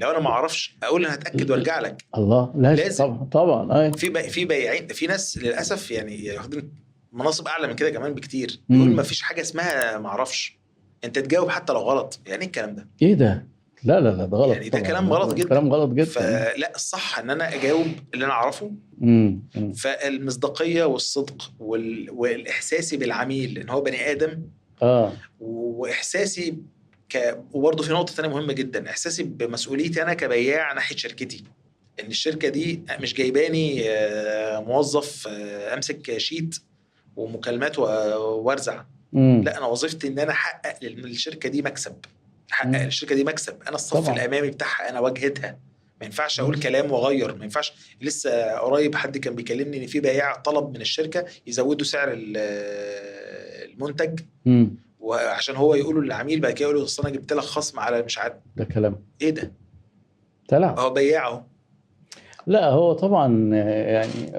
لو انا ما اعرفش اقول انا هتاكد وارجع لك. الله لازم لازم. طبعا طبعا. اي في بياعين، في ناس للاسف يعني واخدين مناصب اعلى من كده كمان بكتير، يقول ما فيش حاجه اسمها ما اعرفش، انت تجاوب حتى لو غلط. يعني ايه الكلام ده؟ ايه ده؟ لا لا لا، ده غلط يعني ده طبعا، كلام غلط جدا. كلام غلط جدا. فلا، الصح ان انا اجاوب اللي انا اعرفه. امم. فالمصداقيه والصدق والاحساسي بالعميل ان هو بني ادم، اه واحساسي وبرضه في نقطه ثانيه مهمه جدا، احساسي بمسؤوليتي انا كبياع ناحيه شركتي، ان الشركه دي مش جايباني موظف امسك شيت ومكالمات وارزع. لا، انا وظيفتي ان انا احقق للشركه دي مكسب، احقق للشركه دي مكسب. انا الصف طبعا. الامامي بتاعها، انا واجهتها. ما ينفعش اقول كلام واغير، ما ينفعش. لسه قريب حد كان بيكلمني ان في بياع طلب من الشركه يزودوا سعر المنتج، وعشان هو يقولوا للعميل بعد كده يقولوا اصل انا جبت لك خصم على مش عارف. ده كلام ايه ده؟ تلعب. هو بياع اهو. لا هو طبعا يعني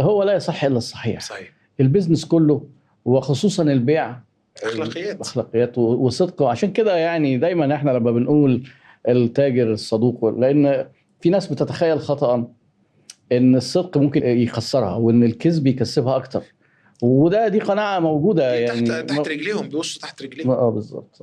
هو لا يصح الا الصحيح. صحيح. البيزنس كله وخصوصا البيع اخلاقيات وصدق. وعشان كده يعني دايما احنا لما بنقول التاجر الصدوق، لان في ناس بتتخيل خطأ ان الصدق ممكن يخسرها وان الكذب يكسبها اكتر، دي قناعة موجودة دي يعني تحت رجليهم، بيبصوا تحت رجليهم. بالظبط.